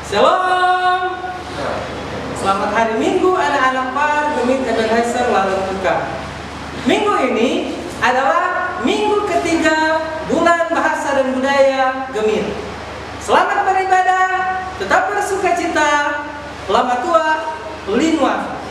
Shalom. Selamat hari Minggu anak-anak Par Gemit Ebenezer Lalung Buka. Minggu ini adalah minggu ketiga bulan Bahasa dan Budaya Gemit. Selamat beribadah, tetap bersukacita. Lama tua, Linwa.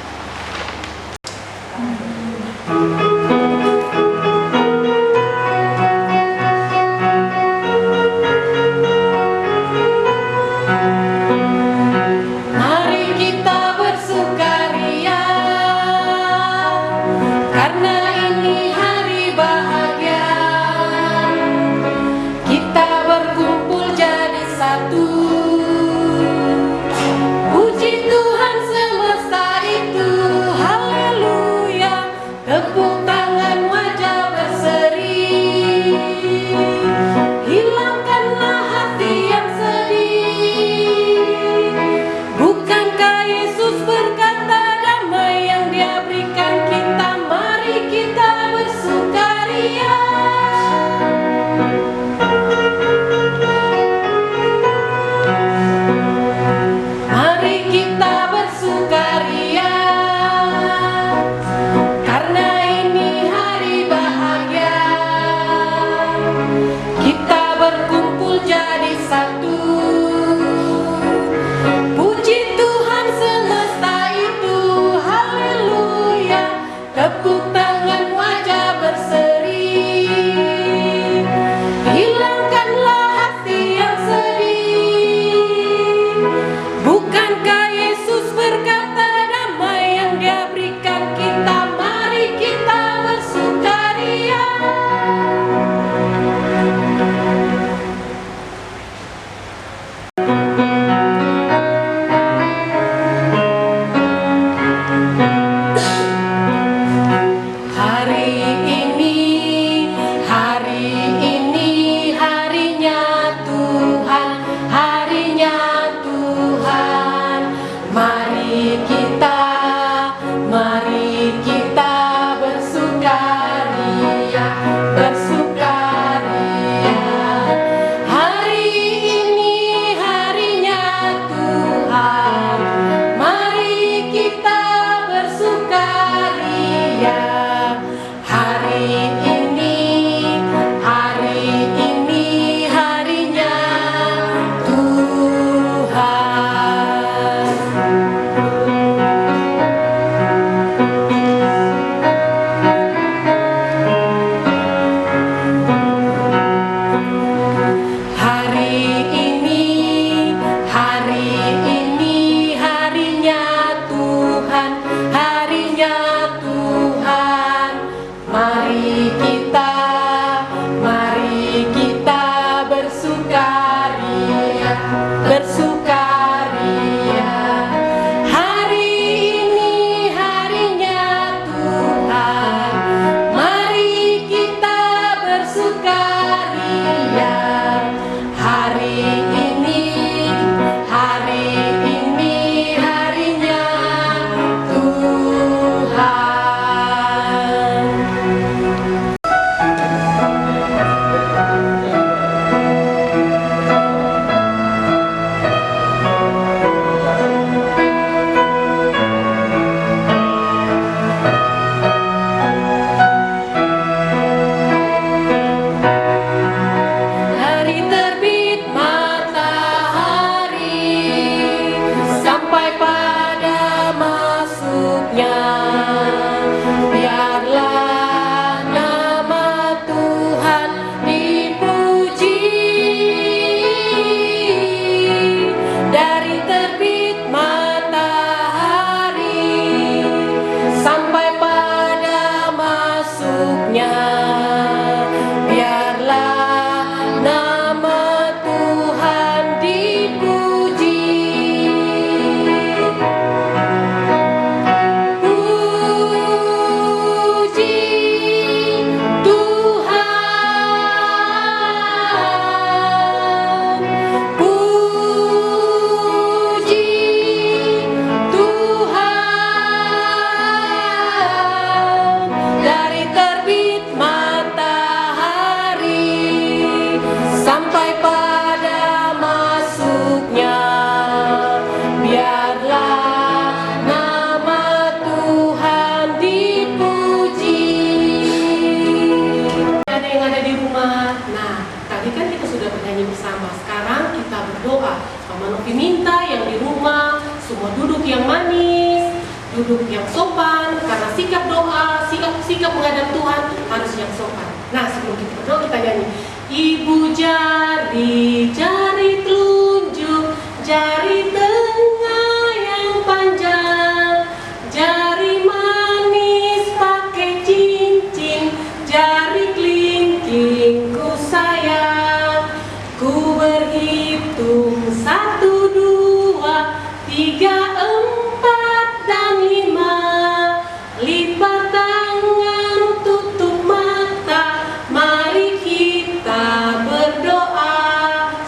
bersama. Sekarang kita berdoa. Mama Novi minta yang di rumah semua duduk yang manis, duduk yang sopan, karena sikap doa, sikap menghadap Tuhan harus yang sopan. Nah, sebelum kita berdoa kita nyanyi. Ibu jari, jari telunjuk, jari tengah yang panjang, jari manis pakai cincin, jari kelingking ku sayang. Ku berhitung 1, 2, 3, 4, dan 5. Lipat tangan, tutup mata, mari kita berdoa.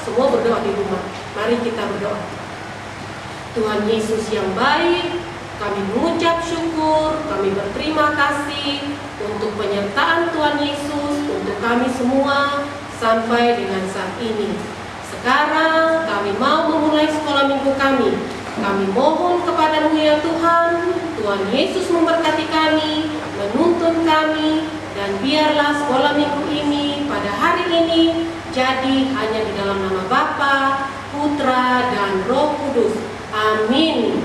Semua berdoa di rumah. Mari kita berdoa. Tuhan Yesus yang baik, kami mengucap syukur, kami berterima kasih untuk penyertaan Tuhan Yesus untuk kami semua sampai dengan saat ini. Sekarang kami mau memulai sekolah minggu kami. Kami mohon kepadamu ya Tuhan, Tuhan Yesus memberkati kami, menuntun kami, dan biarlah sekolah minggu ini pada hari ini jadi hanya di dalam nama Bapa, Putra, dan Roh Kudus. Amin.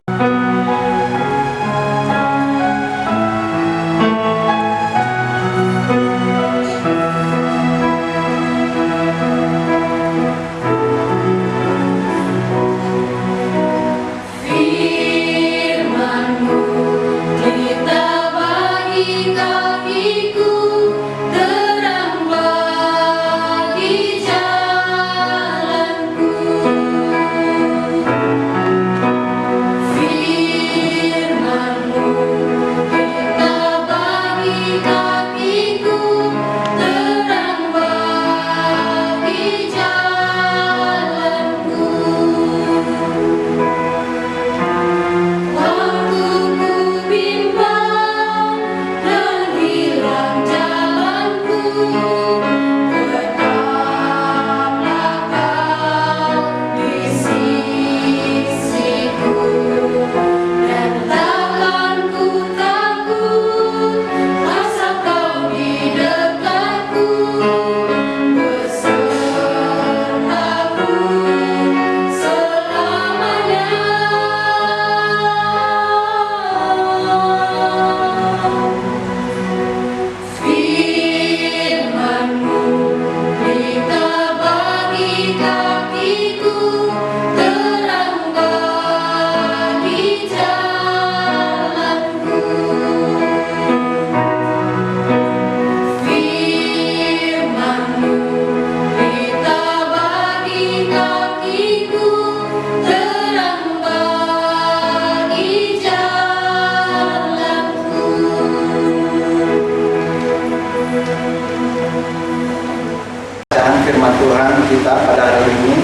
Firman Tuhan kita pada hari ini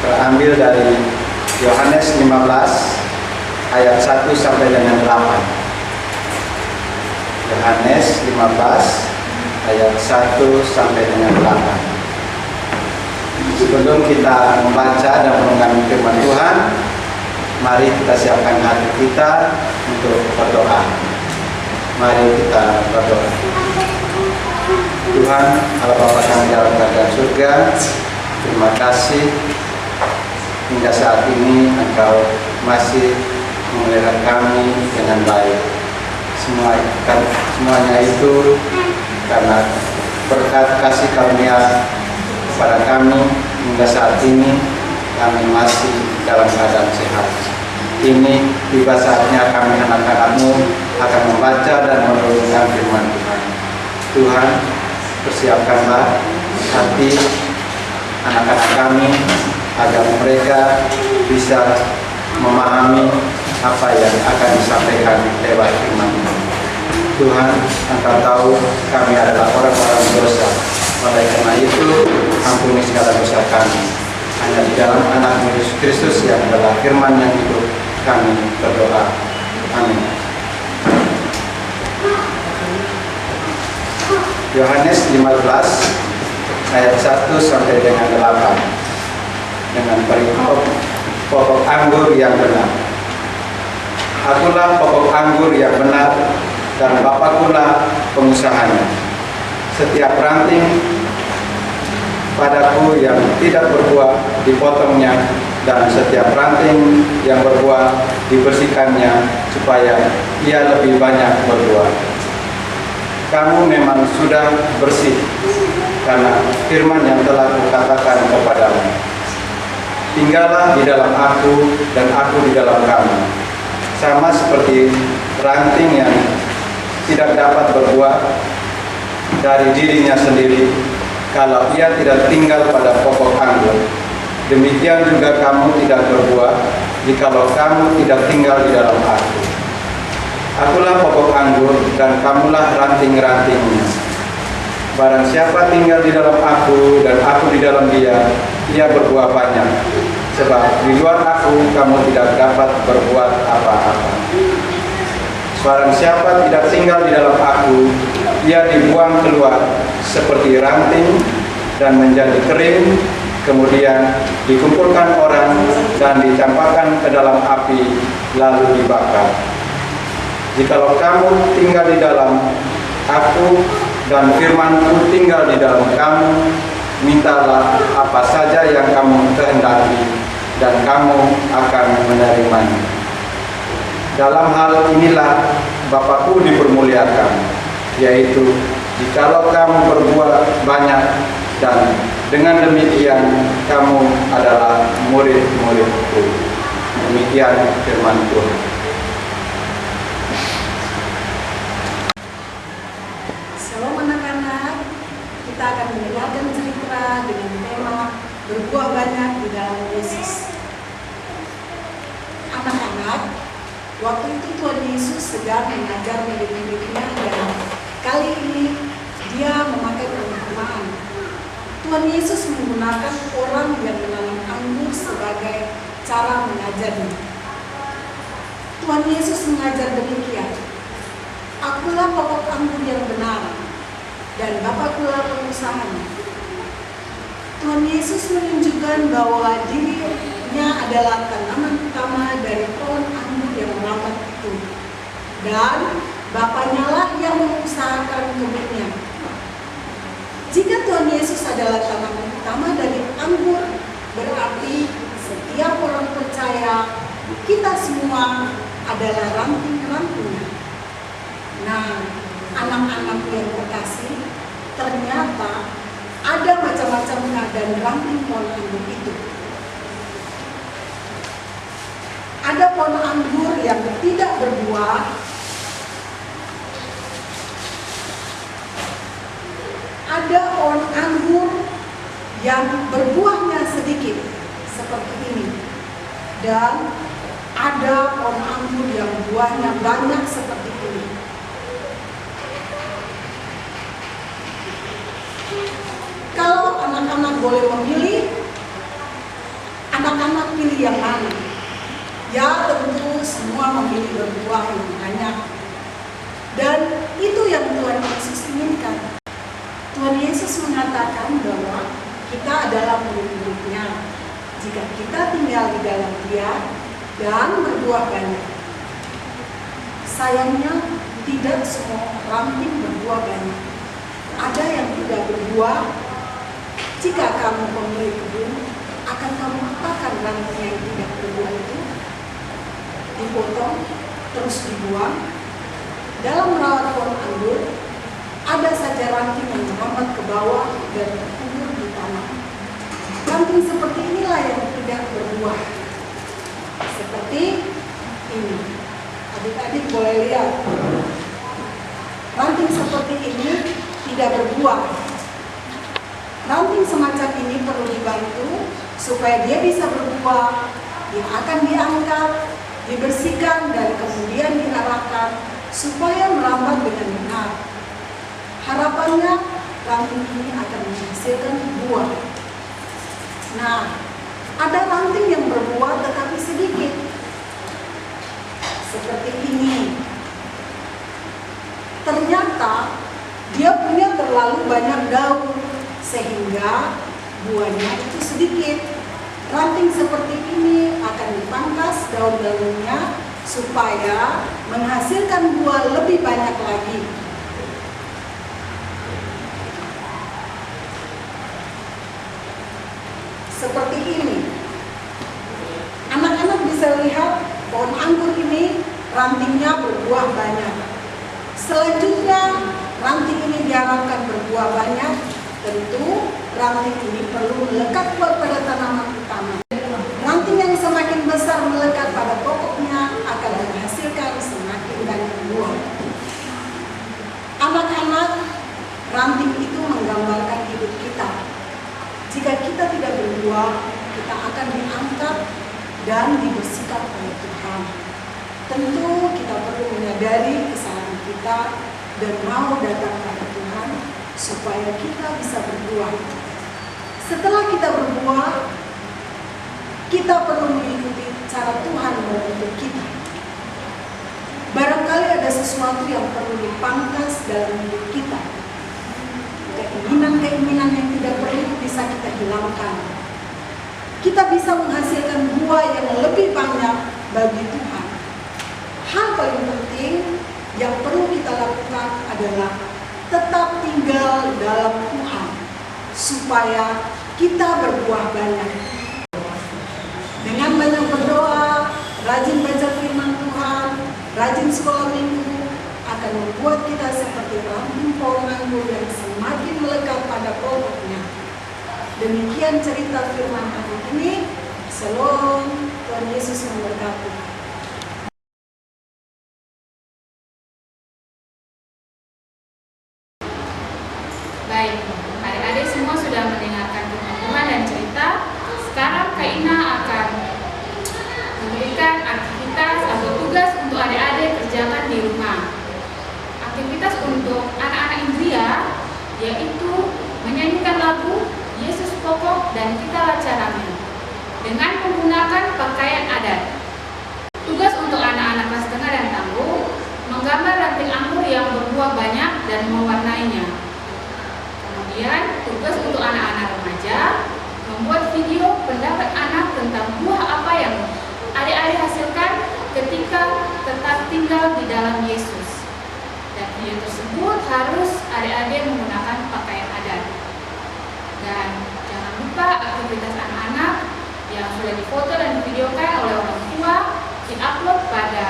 terambil dari Yohanes 15 ayat 1 sampai dengan 8. Yohanes 15 ayat 1 sampai dengan 8. Sebelum kita membaca dan merenungkan firman Tuhan, mari kita siapkan hati kita untuk berdoa. Mari kita berdoa. Tuhan, Allah Bapa kami dalam kerajaan surga, terima kasih hingga saat ini Engkau masih memelihara kami dengan baik. Semuanya itu karena berkat kasih karunia kepada kami hingga saat ini kami masih dalam keadaan sehat. Ini tiba saatnya kami anak-anak-Mu akan membaca dan merenungkan firman Tuhan. Tuhan, persiapkanlah hati anak-anak kami agar mereka bisa memahami apa yang akan disampaikan lewat firman Tuhan. Engkau tahu kami adalah orang-orang dosa. Oleh karena itu, ampuni segala dosa kami. Hanya di dalam anak Yesus Kristus yang adalah firman yang hidup kami berdoa. Amin. Yohanes 15 ayat 1 sampai dengan 8 dengan perikop pokok anggur yang benar. Akulah pokok anggur yang benar dan Bapa pula pengusahanya. Setiap ranting padaku yang tidak berbuah dipotongnya, dan setiap ranting yang berbuah dibersihkannya supaya ia lebih banyak berbuah. Kamu memang sudah bersih karena firman yang telah kukatakan kepadamu. Tinggallah di dalam aku dan aku di dalam kamu. Sama seperti ranting yang tidak dapat berbuah dari dirinya sendiri kalau ia tidak tinggal pada pokok anggur. Demikian juga kamu tidak berbuah jikalau kamu tidak tinggal di dalam aku. Akulah pokok anggur dan kamulah ranting-rantingnya. Barang siapa tinggal di dalam aku dan aku di dalam dia, ia berbuah banyak. Sebab di luar aku kamu tidak dapat berbuat apa-apa. Barang siapa tidak tinggal di dalam aku, ia dibuang keluar seperti ranting dan menjadi kering, kemudian dikumpulkan orang dan dicampakkan ke dalam api lalu dibakar. Jikalau kamu tinggal di dalam aku dan firman-Ku tinggal di dalam kamu, mintalah apa saja yang kamu kehendaki dan kamu akan menerimanya. Dalam hal inilah Bapa-Ku dipermuliakan, yaitu jikalau kamu berbuah banyak, dan dengan demikian kamu adalah murid-murid-Ku. Demikian firman Tuhan. Shalom anak-anak, kita akan mendengarkan cerita dengan tema berbuah banyak di dalam Yesus. Anak-anak, waktu itu Tuhan Yesus sedang mengajar murid-muridnya dan kali ini dia memakai perumpamaan. Tuhan Yesus menggunakan orang yang menanam anggur sebagai cara mengajarnya. Tuhan Yesus mengajar demikian, akulah pokok anggur yang benar, dan Bapa-Kulah pengusahanya. Tuhan Yesus menunjukkan bahwa dirinya adalah tanaman utama dari pohon anggur yang merambat itu, dan Bapaknya lah yang mengusahakan kebunnya. Jika Tuhan Yesus adalah tanaman utama dari anggur, berarti setiap orang percaya kita semua adalah ranting-rantingnya. Nah, anak-anak yang terkasih, ternyata ada macam-macam keadaan ranting pohon anggur itu. Ada pohon anggur yang tidak berbuah, ada pohon anggur yang berbuahnya sedikit seperti ini, dan ada pohon anggur yang buahnya banyak seperti ini. Kalau anak-anak boleh memilih, anak-anak pilih yang mana? Ya tentu semua memilih berbuah yang banyak. Dan itu yang Tuhan Yesus inginkan. Tuhan Yesus mengatakan bahwa kita adalah murid-muridnya jika kita tinggal di dalam Dia dan berbuah banyak. Sayangnya tidak semua ranting berbuah banyak. Ada yang tidak berbuah. Jika kamu pemilik kebun, akan kamu apakan ranting yang tidak berbuah itu? Dipotong, terus dibuang. Dalam merawat pohon anggur, ada saja ranting yang merambat ke bawah dan terkubur di tanah. Ranting seperti inilah yang tidak berbuah. Seperti ini. Adik-adik boleh lihat. Ranting seperti ini tidak berbuah. Ranting semacam ini perlu dibantu supaya dia bisa berbuah. Dia akan diangkat, dibersihkan, dan kemudian diarahkan supaya merambat dengan benar. Harapannya ranting ini akan menghasilkan buah. Nah, ada ranting yang berbuah tetapi sedikit, seperti ini. Ternyata dia punya terlalu banyak daun sehingga buahnya itu sedikit. Ranting seperti ini akan dipangkas daun-daunnya supaya menghasilkan buah lebih banyak lagi. seperti ini. Anak-anak bisa lihat pohon anggur ini rantingnya berbuah banyak. Selanjutnya ranting ini diharapkan berbuah banyak. Tentu ranting ini perlu melekat pada tanaman utama. Ranting yang semakin besar melekat pada pokoknya akan menghasilkan semakin banyak buah. Anak-anak, ranting itu menggambarkan hidup kita. Jika kita tidak berbuah, kita akan diangkat dan dibersihkan oleh Tuhan. Tentu kita perlu menyadari kesalahan kita dan mau datang kepada Tuhan supaya kita bisa berbuah. Setelah kita berbuah, kita perlu mengikuti cara Tuhan membentuk kita. Barangkali ada sesuatu yang perlu dipangkas dalam hidup kita. Keinginan-keinginan yang tidak perlu bisa kita hilangkan. Kita bisa menghasilkan buah yang lebih banyak bagi Tuhan. Hal paling penting yang perlu kita lakukan adalah tetap tinggal dalam Tuhan supaya kita berbuah banyak. Dengan banyak berdoa, rajin baca firman Tuhan, rajin sekolah minggu akan membuat kita seperti ranting pohon anggur yang semakin melekat pada pokoknya. Demikian cerita firman hari ini. Shalom, Tuhan Yesus memberkati. Baik, adik-adik semua sudah mendengarkan firman Tuhan dan cerita. Sekarang Kak Ina akan memberikan aktivitas atau tugas untuk adik-adik kerjakan di rumah. Aktivitas untuk anak-anak Indria yaitu menyanyikan lagu Yesus Pokok dan Kitalah Caranya dengan menggunakan pakaian adat. Tugas untuk anak-anak kelas tengah dan tangguh menggambar ranting anggur yang berbuah banyak dan mewarnainya. Kemudian tugas untuk anak-anak remaja membuat video pendapat anak tentang buah apa yang adik-adik hasilkan ketika tetap tinggal di dalam Yesus. Dan video tersebut harus adik-adik menggunakan pakaian adat. Dan jangan lupa aktivitas anak-anak yang sudah difoto dan divideokan oleh orang tua diupload pada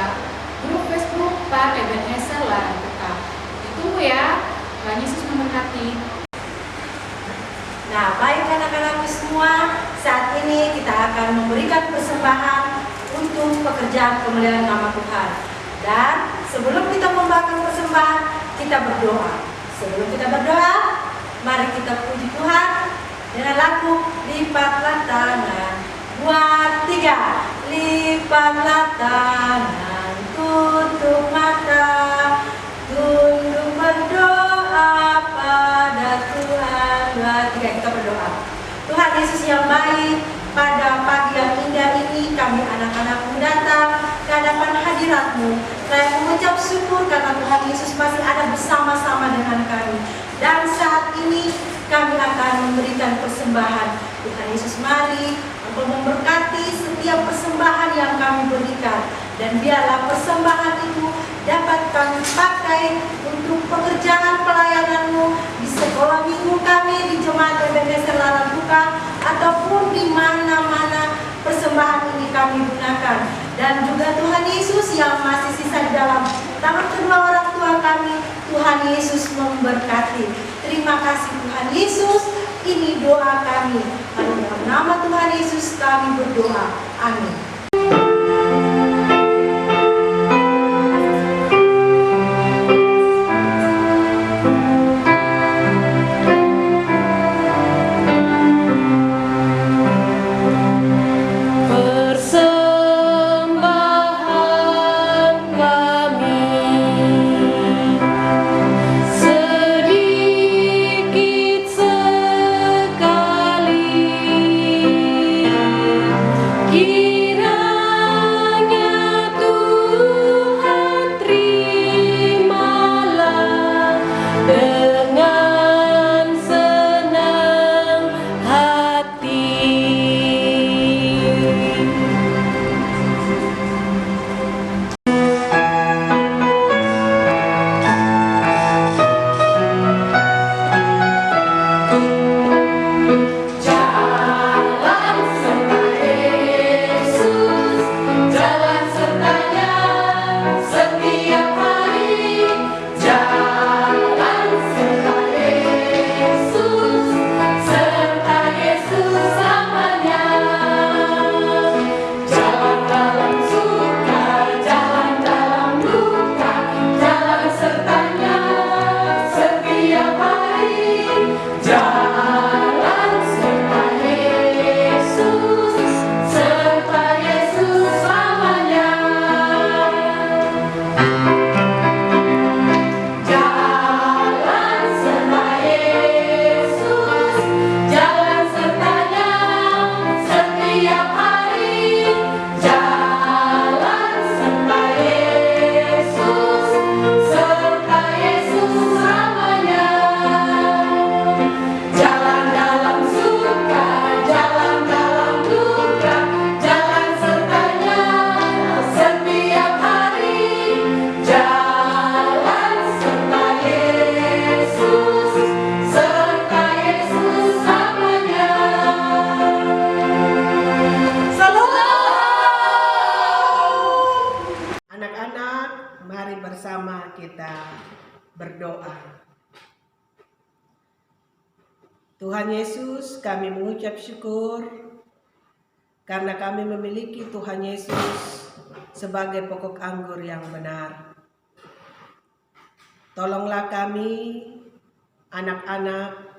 grup Facebook Par Ebenezer Larang Tuka. Ditunggu ya. Tuhan Yesus memberkati. Nah, baik anak-anakku semua, saat ini kita akan memberikan persembahan untuk pekerjaan kemuliaan nama Tuhan. Dan sebelum kita membagikan persembahan, kita berdoa. Sebelum kita berdoa, mari kita puji Tuhan dengan lagu Lipatlah Tangan. Buat 3, lipatlah tangan, tutup mata, tunduk berdoa pada Tuhan. 2, 3, kita berdoa. Tuhan Yesus yang baik, pada pagi yang indah ini kami anak-anakmu datang ke hadapan hadirat-Mu. Saya mengucap syukur karena Tuhan Yesus masih ada bersama-sama dengan kami. Dan saat ini kami akan memberikan persembahan. Tuhan Yesus, mari Engkau memberkati setiap persembahan yang kami berikan. Dan biarlah persembahan itu dapat kami pakai untuk pekerjaan pelayanan-Mu di sekolah minggu kami, di Jemaat Ebenezer Larang Tuka, ataupun di mana-mana persembahan ini kami gunakan. Dan juga Tuhan Yesus yang masih sisa di dalam tangan kedua orang tua kami, Tuhan Yesus memberkati. Terima kasih Tuhan Yesus, ini doa kami. Dalam nama Tuhan Yesus kami berdoa. Amin. Kira berdoa. Tuhan Yesus, kami mengucap syukur karena kami memiliki Tuhan Yesus sebagai pokok anggur yang benar. Tolonglah kami, anak-anak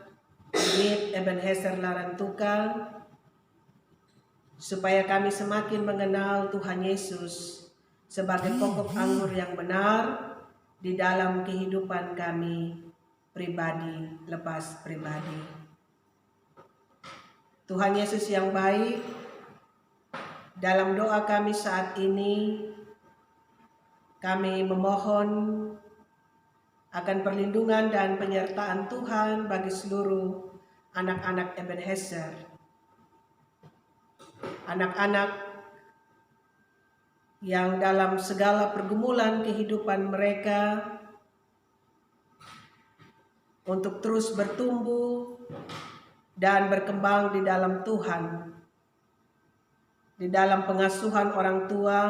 Gemit Ebenezer Larantuka, supaya kami semakin mengenal Tuhan Yesus sebagai pokok anggur yang benar di dalam kehidupan kami pribadi lepas pribadi. Tuhan Yesus yang baik, dalam doa kami saat ini, kami memohon akan perlindungan dan penyertaan Tuhan bagi seluruh anak-anak Ebenezer. Anak-anak yang dalam segala pergumulan kehidupan mereka untuk terus bertumbuh dan berkembang di dalam Tuhan, di dalam pengasuhan orang tua,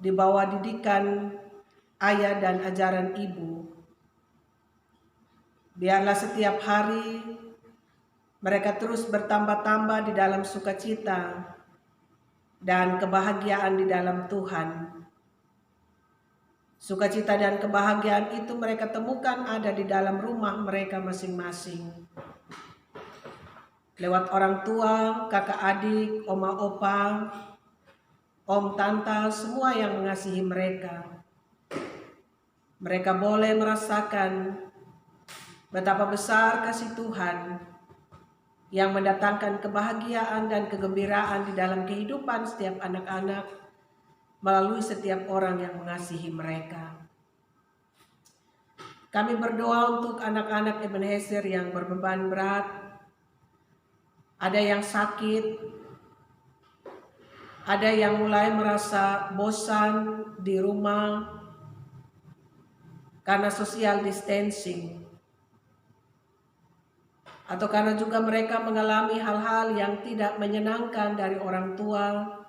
di bawah didikan ayah dan ajaran ibu. Biarlah setiap hari mereka terus bertambah-tambah di dalam sukacita dan kebahagiaan di dalam Tuhan. Sukacita dan kebahagiaan itu mereka temukan ada di dalam rumah mereka masing-masing. Lewat orang tua, kakak adik, oma opa, om tante, semua yang mengasihi mereka. Mereka boleh merasakan betapa besar kasih Tuhan yang mendatangkan kebahagiaan dan kegembiraan di dalam kehidupan setiap anak-anak melalui setiap orang yang mengasihi mereka. Kami berdoa untuk anak-anak Ebenezer yang berbeban berat, ada yang sakit, ada yang mulai merasa bosan di rumah karena social distancing, atau karena juga mereka mengalami hal-hal yang tidak menyenangkan dari orang tua.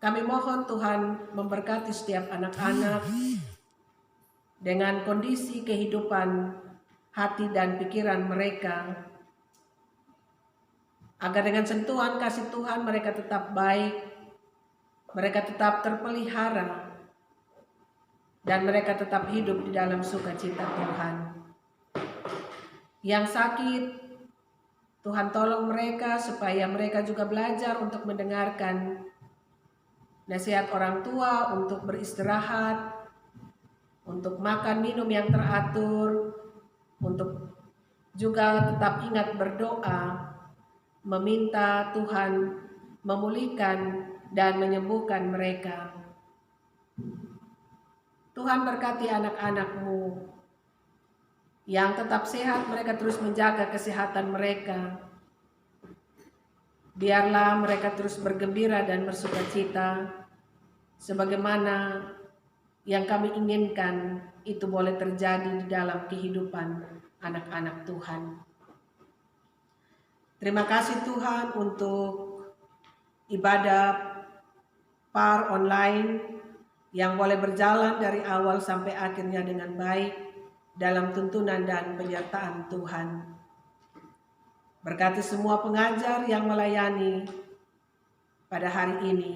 Kami mohon Tuhan memberkati setiap anak-anak dengan kondisi kehidupan hati dan pikiran mereka, agar dengan sentuhan kasih Tuhan mereka tetap baik, mereka tetap terpelihara, dan mereka tetap hidup di dalam sukacita Tuhan. Yang sakit, Tuhan tolong mereka supaya mereka juga belajar untuk mendengarkan nasihat orang tua untuk beristirahat, untuk makan minum yang teratur, untuk juga tetap ingat berdoa, meminta Tuhan memulihkan dan menyembuhkan mereka. Tuhan berkati anak-anak-Mu yang tetap sehat, mereka terus menjaga kesehatan mereka. Biarlah mereka terus bergembira dan bersukacita sebagaimana yang kami inginkan itu boleh terjadi di dalam kehidupan anak-anak Tuhan. Terima kasih Tuhan untuk ibadah PAR online yang boleh berjalan dari awal sampai akhirnya dengan baik dalam tuntunan dan penyertaan Tuhan. Berkati semua pengajar yang melayani pada hari ini.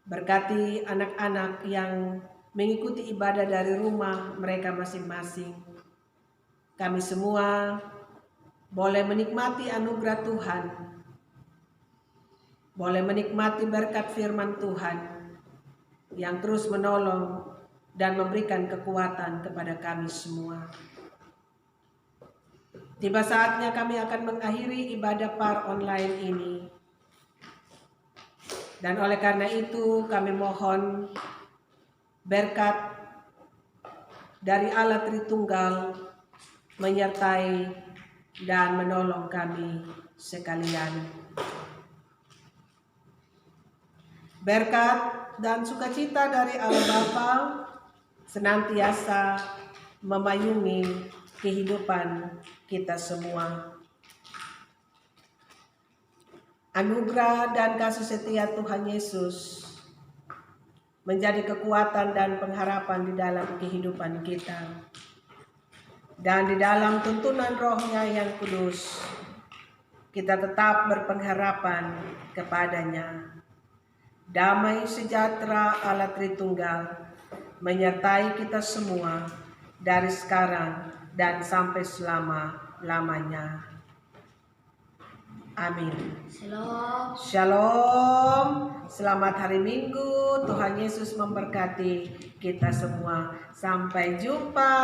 Berkati anak-anak yang mengikuti ibadah dari rumah mereka masing-masing. Kami semua boleh menikmati anugerah Tuhan, boleh menikmati berkat firman Tuhan yang terus menolong dan memberikan kekuatan kepada kami semua. Tiba saatnya kami akan mengakhiri ibadah PAR online ini. Dan oleh karena itu kami mohon berkat dari Allah Tritunggal menyertai dan menolong kami sekalian. Berkat dan sukacita dari Allah Bapa senantiasa memayungi kehidupan kita semua. Anugerah dan kasih setia Tuhan Yesus menjadi kekuatan dan pengharapan di dalam kehidupan kita. Dan di dalam tuntunan Roh-Nya yang kudus, kita tetap berpengharapan kepadanya. Damai sejahtera Allah Tritunggal menyertai kita semua dari sekarang dan sampai selama-lamanya. Amin. Shalom. Shalom. Selamat hari Minggu. Tuhan Yesus memberkati kita semua. Sampai jumpa.